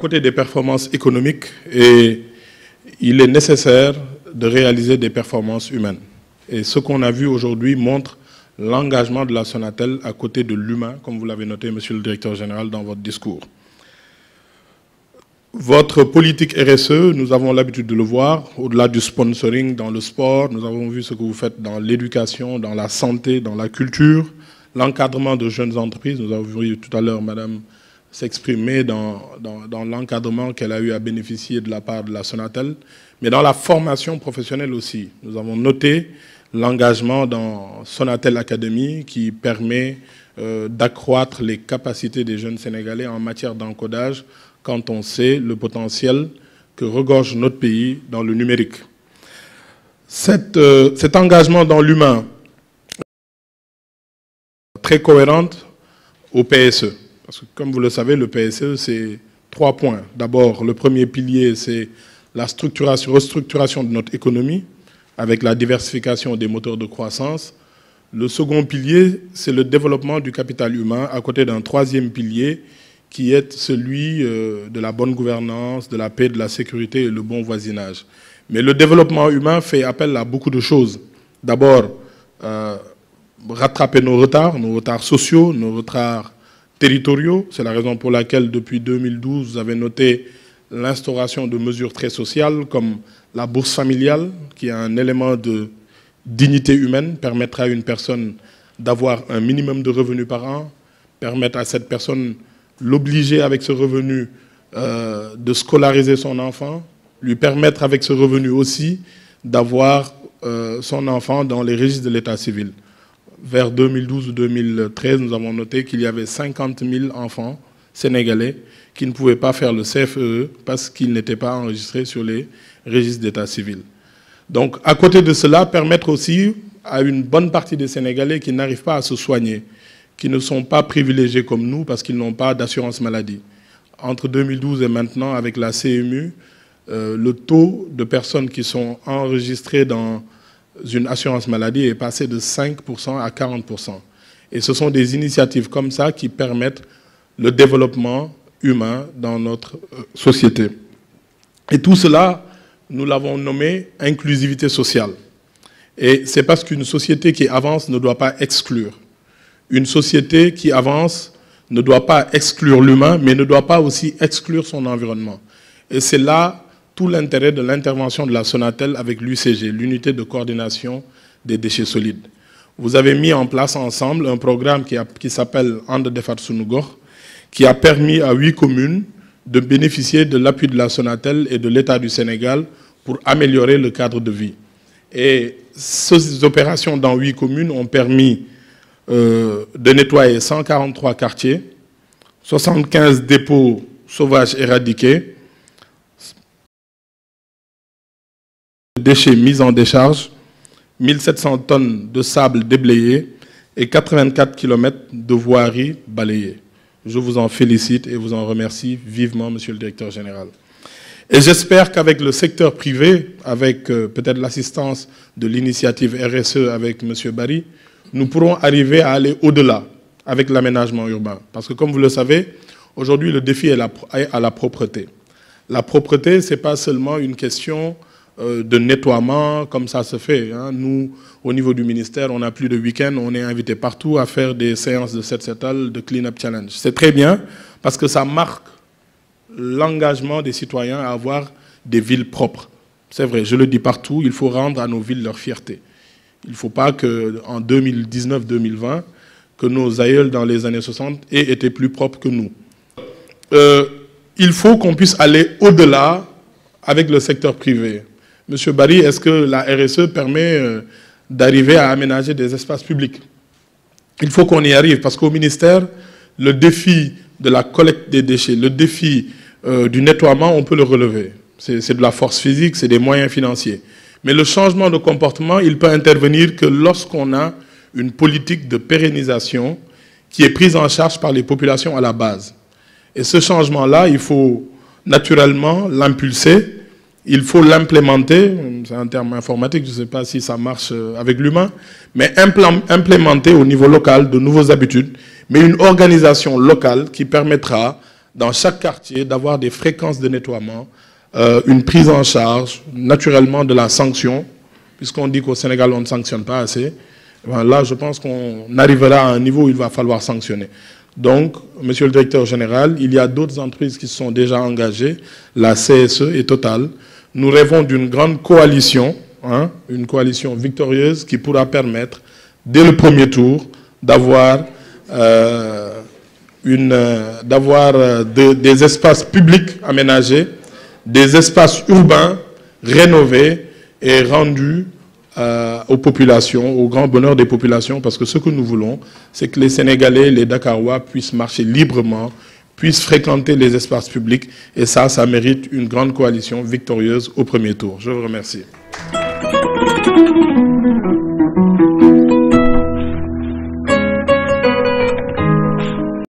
côté des performances économiques, et il est nécessaire de réaliser des performances humaines. Et ce qu'on a vu aujourd'hui montre l'engagement de la Sonatel à côté de l'humain, comme vous l'avez noté, Monsieur le Directeur Général, dans votre discours. Votre politique RSE, nous avons l'habitude de le voir, au-delà du sponsoring dans le sport, nous avons vu ce que vous faites dans l'éducation, dans la santé, dans la culture, l'encadrement de jeunes entreprises. Nous avons vu tout à l'heure Madame s'exprimer dans l'encadrement qu'elle a eu à bénéficier de la part de la Sonatel, mais dans la formation professionnelle aussi. Nous avons noté l'engagement dans Sonatel Academy qui permet d'accroître les capacités des jeunes Sénégalais en matière d'encodage quand on sait le potentiel que regorge notre pays dans le numérique. Cet engagement dans l'humain très cohérente au PSE. Parce que comme vous le savez, le PSE, c'est 3 points. D'abord, le premier pilier, c'est la restructuration de notre économie avec la diversification des moteurs de croissance. Le second pilier, c'est le développement du capital humain à côté d'un troisième pilier qui est celui de la bonne gouvernance, de la paix, de la sécurité et le bon voisinage. Mais le développement humain fait appel à beaucoup de choses. D'abord, rattraper nos retards sociaux, nos retards territoriaux. C'est la raison pour laquelle, depuis 2012, vous avez noté l'instauration de mesures très sociales comme la bourse familiale, qui est un élément de dignité humaine, permettra à une personne d'avoir un minimum de revenus par an, permettre à cette personne l'obliger avec ce revenu de scolariser son enfant, lui permettre avec ce revenu aussi d'avoir son enfant dans les registres de l'état civil. Vers 2012 ou 2013, nous avons noté qu'il y avait 50 000 enfants sénégalais qui ne pouvaient pas faire le CFE parce qu'ils n'étaient pas enregistrés sur les registres d'état civil. Donc, à côté de cela, permettre aussi à une bonne partie des Sénégalais qui n'arrivent pas à se soigner, qui ne sont pas privilégiés comme nous parce qu'ils n'ont pas d'assurance maladie. Entre 2012 et maintenant, avec la CMU, le taux de personnes qui sont enregistrées dans une assurance maladie est passé de 5% à 40%. Et ce sont des initiatives comme ça qui permettent le développement humain dans notre société. Et tout cela, nous l'avons nommé inclusivité sociale. Et c'est parce qu'une société qui avance ne doit pas exclure. Une société qui avance ne doit pas exclure l'humain, mais ne doit pas aussi exclure son environnement. Et c'est là tout l'intérêt de l'intervention de la Sonatel avec l'UCG, l'unité de coordination des déchets solides. Vous avez mis en place ensemble un programme qui s'appelle And Defar Sunu Gox, qui a permis à 8 communes de bénéficier de l'appui de la Sonatel et de l'État du Sénégal pour améliorer le cadre de vie. Et ces opérations dans 8 communes ont permis de nettoyer 143 quartiers, 75 dépôts sauvages éradiqués, déchets mis en décharge, 1700 tonnes de sable déblayé et 84 km de voirie balayée. Je vous en félicite et vous en remercie vivement, Monsieur le Directeur Général. Et j'espère qu'avec le secteur privé, avec peut-être l'assistance de l'initiative RSE avec M. Barry, nous pourrons arriver à aller au-delà avec l'aménagement urbain. Parce que comme vous le savez, aujourd'hui le défi est à la propreté. La propreté, ce n'est pas seulement une question de nettoiement comme ça se fait. Hein. Nous, au niveau du ministère, on n'a plus de week-end, on est invité partout à faire des séances de Set-Setal, de Clean-up Challenge. C'est très bien parce que ça marque l'engagement des citoyens à avoir des villes propres. C'est vrai, je le dis partout, il faut rendre à nos villes leur fierté. Il ne faut pas qu'en 2019-2020, que nos aïeuls dans les années 60 aient été plus propres que nous. Il faut qu'on puisse aller au-delà avec le secteur privé. Monsieur Barry, est-ce que la RSE permet d'arriver à aménager des espaces publics? Il faut qu'on y arrive parce qu'au ministère, le défi de la collecte des déchets, le défi du nettoiement, on peut le relever. C'est de la force physique, c'est des moyens financiers. Mais le changement de comportement, il peut intervenir que lorsqu'on a une politique de pérennisation qui est prise en charge par les populations à la base. Et ce changement-là, il faut naturellement l'impulser, il faut l'implémenter, c'est un terme informatique, je ne sais pas si ça marche avec l'humain, mais implémenter au niveau local de nouvelles habitudes, mais une organisation locale qui permettra dans chaque quartier, d'avoir des fréquences de nettoiement, une prise en charge, naturellement, de la sanction, puisqu'on dit qu'au Sénégal, on ne sanctionne pas assez. Là, je pense qu'on arrivera à un niveau où il va falloir sanctionner. Donc, monsieur le directeur général, il y a d'autres entreprises qui se sont déjà engagées, la CSE et Total. Nous rêvons d'une grande coalition, une coalition victorieuse qui pourra permettre, dès le premier tour, d'avoir des espaces publics aménagés, des espaces urbains rénovés et rendus aux populations, au grand bonheur des populations, parce que ce que nous voulons, c'est que les Sénégalais, les Dakarois puissent marcher librement, puissent fréquenter les espaces publics, et ça mérite une grande coalition victorieuse au premier tour. Je vous remercie.